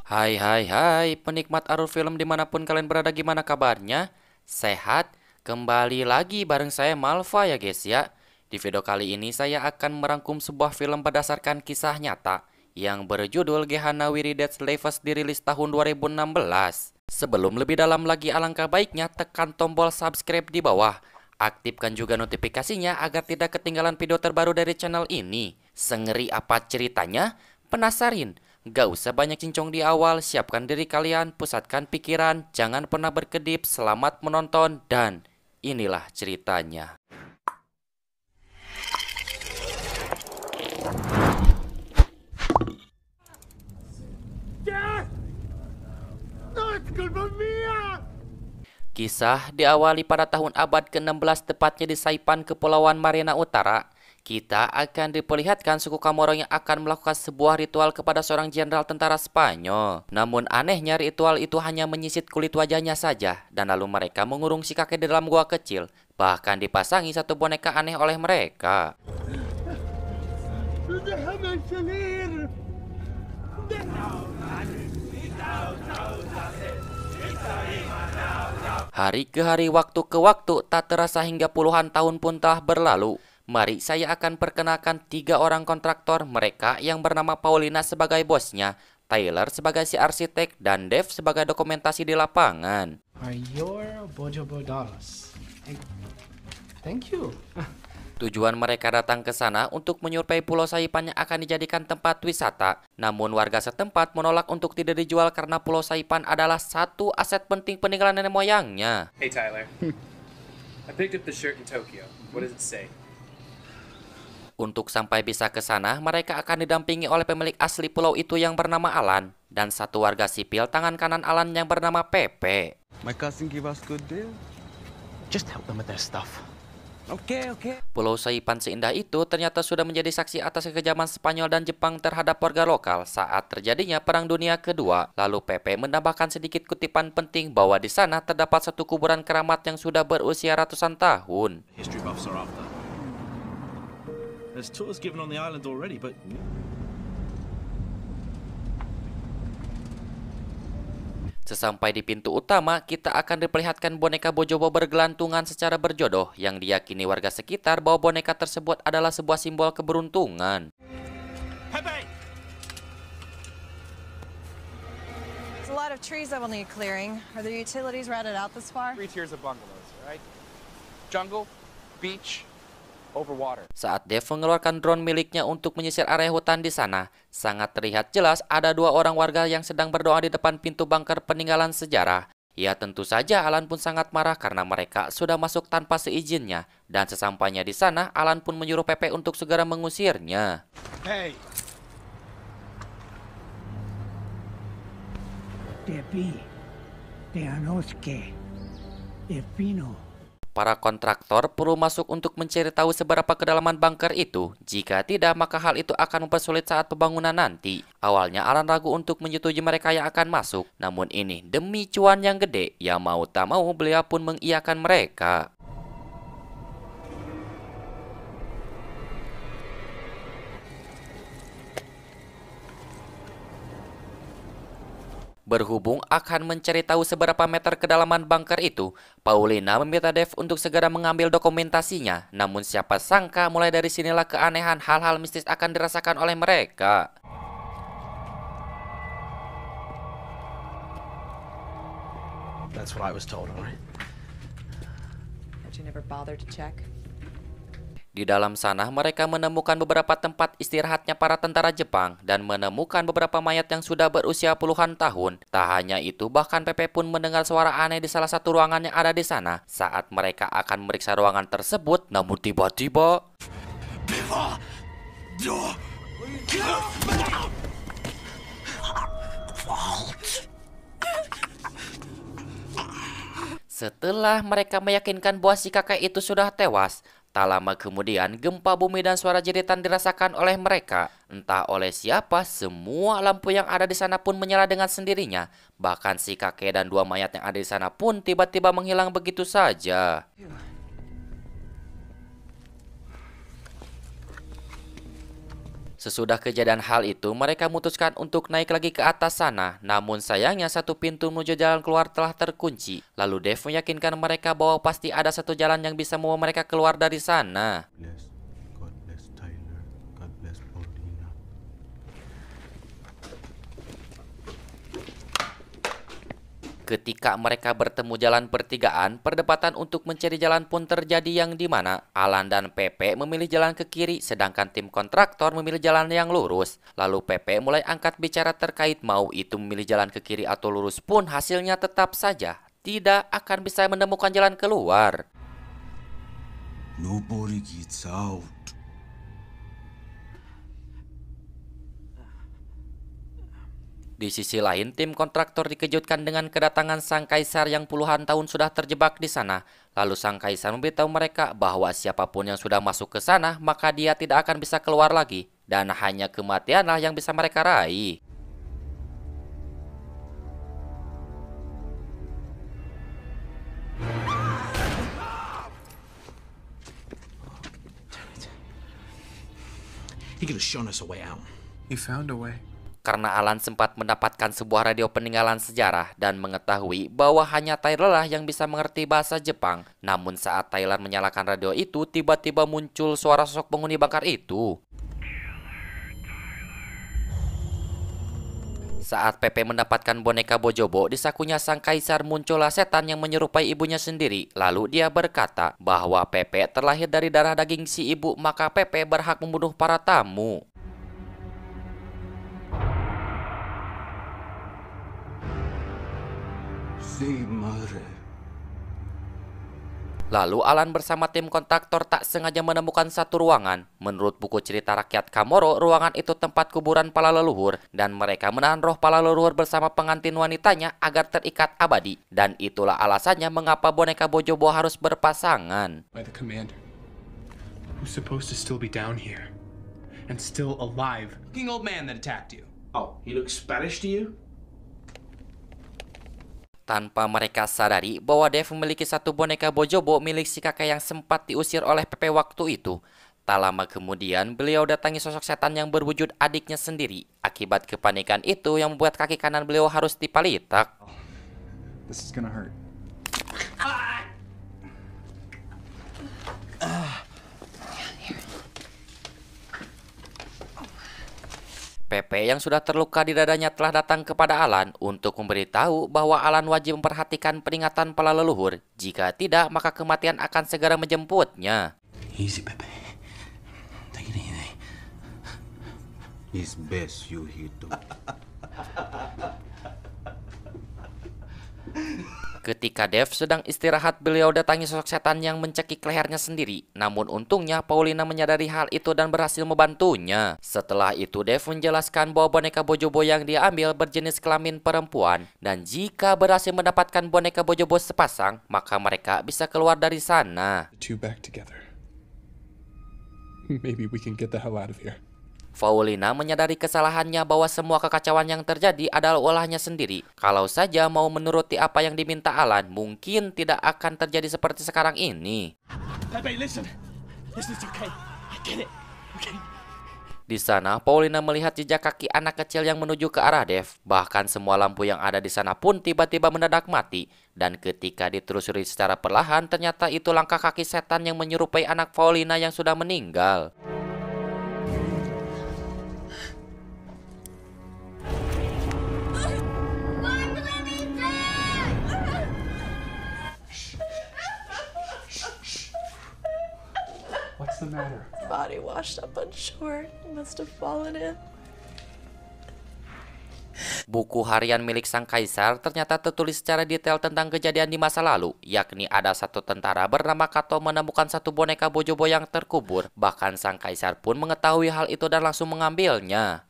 Hai, penikmat Arul film dimanapun kalian berada, gimana kabarnya? Sehat? Kembali lagi bareng saya Malva ya guys ya. Di video kali ini saya akan merangkum sebuah film berdasarkan kisah nyata yang berjudul Gehana Wiridets Levas, dirilis tahun 2016. Sebelum lebih dalam lagi, alangkah baiknya tekan tombol subscribe di bawah. Aktifkan juga notifikasinya agar tidak ketinggalan video terbaru dari channel ini. Sengeri apa ceritanya? Penasarin? Gak usah banyak cincong di awal, siapkan diri kalian, pusatkan pikiran, jangan pernah berkedip, selamat menonton, dan inilah ceritanya. Kisah diawali pada tahun abad ke-16, tepatnya di Saipan, Kepulauan Mariana Utara. Kita akan diperlihatkan suku Kamoro yang akan melakukan sebuah ritual kepada seorang jenderal tentara Spanyol. Namun anehnya ritual itu hanya menyisit kulit wajahnya saja, dan lalu mereka mengurung si kakek di dalam gua kecil. Bahkan dipasangi satu boneka aneh oleh mereka. Hari ke hari, waktu ke waktu, tak terasa hingga puluhan tahun pun telah berlalu. Mari saya akan perkenalkan 3 orang kontraktor mereka yang bernama Paulina sebagai bosnya, Tyler sebagai si arsitek, dan Dave sebagai dokumentasi di lapangan. Are your bojobodalos? Thank you. Tujuan mereka datang ke sana untuk menyurvei Pulau Saipan yang akan dijadikan tempat wisata. Namun warga setempat menolak untuk tidak dijual karena Pulau Saipan adalah satu aset penting peninggalan nenek moyangnya. Hey Tyler, I picked up the shirt in Tokyo. What does it say? Untuk sampai bisa ke sana, mereka akan didampingi oleh pemilik asli pulau itu yang bernama Alan, dan satu warga sipil tangan kanan Alan yang bernama Pepe. My cousin give us good deal. Just help them with their stuff. Okay. Pulau Saipan seindah itu ternyata sudah menjadi saksi atas kekejaman Spanyol dan Jepang terhadap warga lokal saat terjadinya Perang Dunia Kedua. Lalu Pepe menambahkan sedikit kutipan penting bahwa di sana terdapat satu kuburan keramat yang sudah berusia ratusan tahun. History buffs are after. There's tours given on the island already, but Sesampai di pintu utama, kita akan diperlihatkan boneka Bojobo bergelantungan secara berjodoh yang diyakini warga sekitar bahwa boneka tersebut adalah sebuah simbol keberuntungan. Pepe! There's a lot of trees that will need clearing. Are the utilities routed out this far? 3 tiers of bungalows, right? Jungle, beach, over water. Saat Dave mengeluarkan drone miliknya untuk menyisir area hutan di sana, sangat terlihat jelas ada 2 orang warga yang sedang berdoa di depan pintu bunker peninggalan sejarah. Ya tentu saja Alan pun sangat marah karena mereka sudah masuk tanpa seizinnya. Dan sesampainya di sana, Alan pun menyuruh Pepe untuk segera mengusirnya. Hey! Tepi, Teanoske, Epino. Para kontraktor perlu masuk untuk mencari tahu seberapa kedalaman bunker itu. Jika tidak, maka hal itu akan mempersulit saat pembangunan nanti. Awalnya Alan ragu untuk menyetujui mereka yang akan masuk. Namun ini demi cuan yang gede, ya mau tak mau beliau pun mengiyakan mereka. Berhubung akan mencari tahu seberapa meter kedalaman bunker itu, Paulina meminta Dave untuk segera mengambil dokumentasinya. Namun siapa sangka mulai dari sinilah keanehan hal-hal mistis akan dirasakan oleh mereka. That's what I was told, all right? But you never bothered to check? Di dalam sana mereka menemukan beberapa tempat istirahatnya para tentara Jepang dan menemukan beberapa mayat yang sudah berusia puluhan tahun. Tak hanya itu, bahkan Pepe pun mendengar suara aneh di salah satu ruangan yang ada di sana. Saat mereka akan memeriksa ruangan tersebut, namun tiba-tiba setelah mereka meyakinkan bahwa si kakek itu sudah tewas, tak lama kemudian gempa bumi dan suara jeritan dirasakan oleh mereka. Entah oleh siapa, semua lampu yang ada di sana pun menyala dengan sendirinya. Bahkan si kakek dan 2 mayat yang ada di sana pun tiba-tiba menghilang begitu saja. Sesudah kejadian hal itu, mereka memutuskan untuk naik lagi ke atas sana. Namun sayangnya satu pintu menuju jalan keluar telah terkunci. Lalu Dave meyakinkan mereka bahwa pasti ada satu jalan yang bisa membawa mereka keluar dari sana. God bless Tyler. God bless Paulina. Ketika mereka bertemu jalan pertigaan, perdebatan untuk mencari jalan pun terjadi yang dimana Alan dan Pepe memilih jalan ke kiri, sedangkan tim kontraktor memilih jalan yang lurus. Lalu Pepe mulai angkat bicara terkait mau itu memilih jalan ke kiri atau lurus pun hasilnya tetap saja tidak akan bisa menemukan jalan keluar. Nobody gets out. Di sisi lain, tim kontraktor dikejutkan dengan kedatangan sang kaisar yang puluhan tahun sudah terjebak di sana. Lalu sang kaisar memberitahu mereka bahwa siapapun yang sudah masuk ke sana, maka dia tidak akan bisa keluar lagi. Dan hanya kematianlah yang bisa mereka raih. He could have shown us a way out. He found a way. Karena Alan sempat mendapatkan sebuah radio peninggalan sejarah dan mengetahui bahwa hanya Tyler lah yang bisa mengerti bahasa Jepang. Namun saat Tyler menyalakan radio itu, tiba-tiba muncul suara sosok penghuni bangkar itu. Saat Pepe mendapatkan boneka Bojobo, di sakunya sang kaisar muncullah setan yang menyerupai ibunya sendiri. Lalu dia berkata bahwa Pepe terlahir dari darah daging si ibu, maka Pepe berhak membunuh para tamu. Lalu Alan bersama tim kontraktor tak sengaja menemukan satu ruangan. Menurut buku cerita rakyat Kamoro, ruangan itu tempat kuburan para leluhur dan mereka menahan roh para leluhur bersama pengantin wanitanya agar terikat abadi. Dan itulah alasannya mengapa boneka Bojobo harus berpasangan. By the commander, who's supposed to still be down here and still alive. Fucking old man that attacked you. Oh, he looks Spanish to you? Tanpa mereka sadari bahwa Dave memiliki satu boneka Bojobo milik si kakek yang sempat diusir oleh Pepe waktu itu. Tak lama kemudian, beliau datangi sosok setan yang berwujud adiknya sendiri. Akibat kepanikan itu yang membuat kaki kanan beliau harus dipalitak. This is gonna hurt. Pepe yang sudah terluka di dadanya telah datang kepada Alan untuk memberitahu bahwa Alan wajib memperhatikan peringatan para leluhur. Jika tidak, maka kematian akan segera menjemputnya. Easy, Pepe. Take it easy. It's best you Hito. Ketika Dave sedang istirahat, beliau datangi sosok setan yang mencekik lehernya sendiri. Namun untungnya Paulina menyadari hal itu dan berhasil membantunya. Setelah itu Dave menjelaskan bahwa boneka Bojobo yang dia ambil berjenis kelamin perempuan. Dan jika berhasil mendapatkan boneka Bojobo sepasang, maka mereka bisa keluar dari sana. The two back together. Maybe we can get the hell out of here. Paulina menyadari kesalahannya bahwa semua kekacauan yang terjadi adalah ulahnya sendiri. Kalau saja mau menuruti apa yang diminta Alan, mungkin tidak akan terjadi seperti sekarang ini. Pepe, listen. This is okay. I get it. Okay. Di sana, Paulina melihat jejak kaki anak kecil yang menuju ke arah Dave. Bahkan semua lampu yang ada di sana pun tiba-tiba mendadak mati. Dan ketika ditelusuri secara perlahan, ternyata itu langkah kaki setan yang menyerupai anak Paulina yang sudah meninggal. What's the matter? Body washed up on shore. Must have fallen in. Buku harian milik sang kaisar ternyata tertulis secara detail tentang kejadian di masa lalu, yakni ada satu tentara bernama Kato menemukan satu boneka Bojobo yang terkubur. Bahkan sang kaisar pun mengetahui hal itu dan langsung mengambilnya.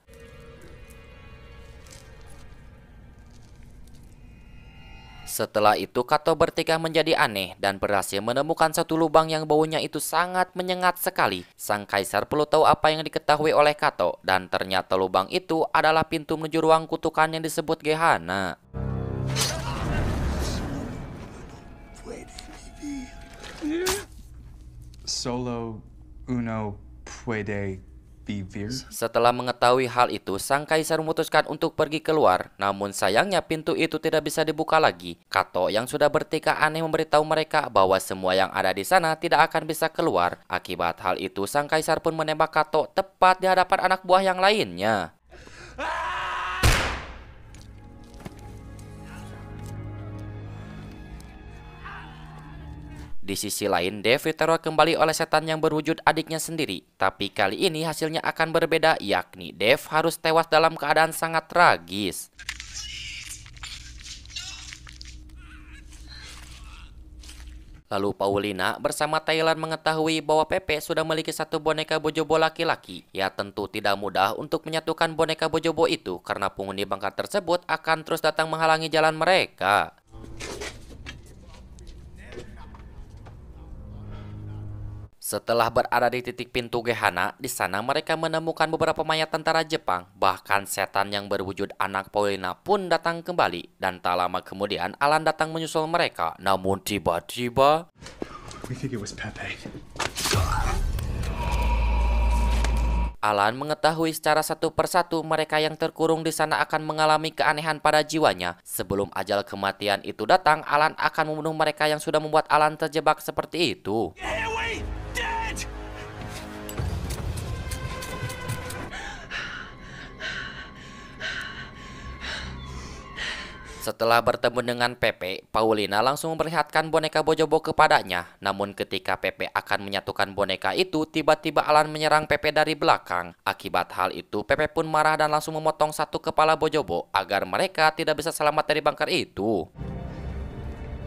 Setelah itu Kato bertikah menjadi aneh dan berhasil menemukan satu lubang yang baunya itu sangat menyengat sekali. Sang kaisar perlu tahu apa yang diketahui oleh Kato, dan ternyata lubang itu adalah pintu menuju ruang kutukan yang disebut Gehana. Solo uno puede Beaver. Setelah mengetahui hal itu, sang kaisar memutuskan untuk pergi keluar. Namun sayangnya pintu itu tidak bisa dibuka lagi. Kato yang sudah bertikah aneh memberitahu mereka bahwa semua yang ada di sana tidak akan bisa keluar. Akibat hal itu, sang kaisar pun menembak Kato tepat di hadapan anak buah yang lainnya. Di sisi lain, Dev diteror kembali oleh setan yang berwujud adiknya sendiri. Tapi kali ini hasilnya akan berbeda, yakni Dev harus tewas dalam keadaan sangat tragis. Lalu Paulina bersama Thailand mengetahui bahwa Pepe sudah memiliki satu boneka bojobo laki-laki. Ya tentu tidak mudah untuk menyatukan boneka bojobo itu karena penghuni bangka tersebut akan terus datang menghalangi jalan mereka. Setelah berada di titik pintu Gehana, di sana mereka menemukan beberapa mayat tentara Jepang. Bahkan setan yang berwujud anak Paulina pun datang kembali. Dan tak lama kemudian Alan datang menyusul mereka. Namun tiba-tiba We think it was Pepe. Alan mengetahui secara satu persatu mereka yang terkurung di sana akan mengalami keanehan pada jiwanya. Sebelum ajal kematian itu datang, Alan akan membunuh mereka yang sudah membuat Alan terjebak seperti itu. Setelah bertemu dengan Pepe, Paulina langsung memperlihatkan boneka bojobo kepadanya. Namun ketika Pepe akan menyatukan boneka itu, tiba-tiba Alan menyerang Pepe dari belakang. Akibat hal itu, Pepe pun marah dan langsung memotong satu kepala bojobo agar mereka tidak bisa selamat dari bunker itu.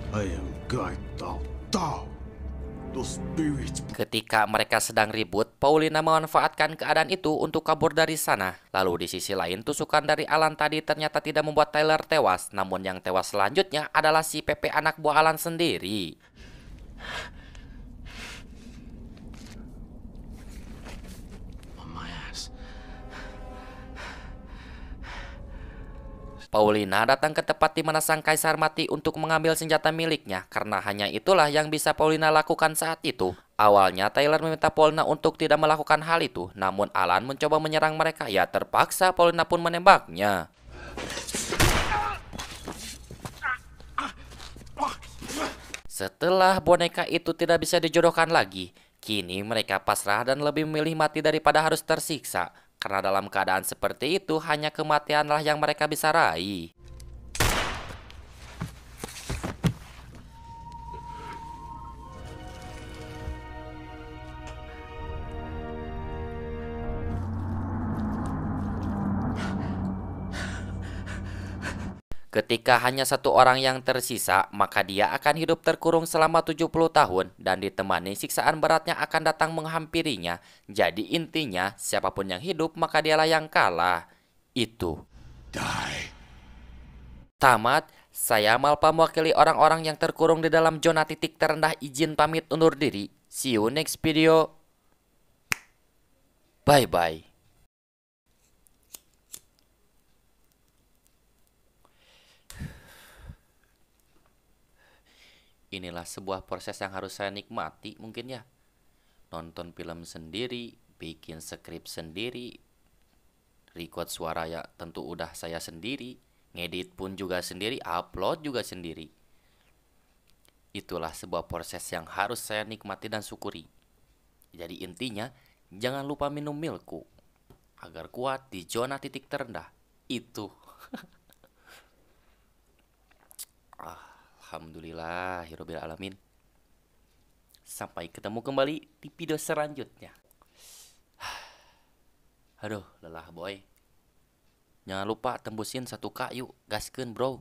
I am Gai Tao Tao. Those spirits. Ketika mereka sedang ribut, Paulina memanfaatkan keadaan itu untuk kabur dari sana. Lalu di sisi lain, tusukan dari Alan tadi ternyata tidak membuat Tyler tewas. Namun yang tewas selanjutnya adalah si Pepe anak buah Alan sendiri. Paulina datang ke tempat di mana sang kaisar mati untuk mengambil senjata miliknya, karena hanya itulah yang bisa Paulina lakukan saat itu. Awalnya Tyler meminta Paulina untuk tidak melakukan hal itu, namun Alan mencoba menyerang mereka. Ya terpaksa Paulina pun menembaknya. Setelah boneka itu tidak bisa dijodohkan lagi, kini mereka pasrah dan lebih memilih mati daripada harus tersiksa. Karena dalam keadaan seperti itu, hanya kematianlah yang mereka bisa raih. Ketika hanya satu orang yang tersisa, maka dia akan hidup terkurung selama 70 tahun dan ditemani siksaan beratnya akan datang menghampirinya. Jadi intinya, siapapun yang hidup maka dialah yang kalah. Itu. Die. Tamat, saya Malpa mewakili orang-orang yang terkurung di dalam zona titik terendah izin pamit undur diri. See you next video. Bye-bye. Inilah sebuah proses yang harus saya nikmati mungkin ya. Nonton film sendiri, bikin skrip sendiri, record suara ya tentu udah saya sendiri, ngedit pun juga sendiri, upload juga sendiri. Itulah sebuah proses yang harus saya nikmati dan syukuri. Jadi intinya, jangan lupa minum milku agar kuat di zona titik terendah. Itu. Alhamdulillahirabbil alamin. Sampai ketemu kembali di video selanjutnya. Aduh, lelah boy. Jangan lupa tembusin 1K yuk, gaskeun bro.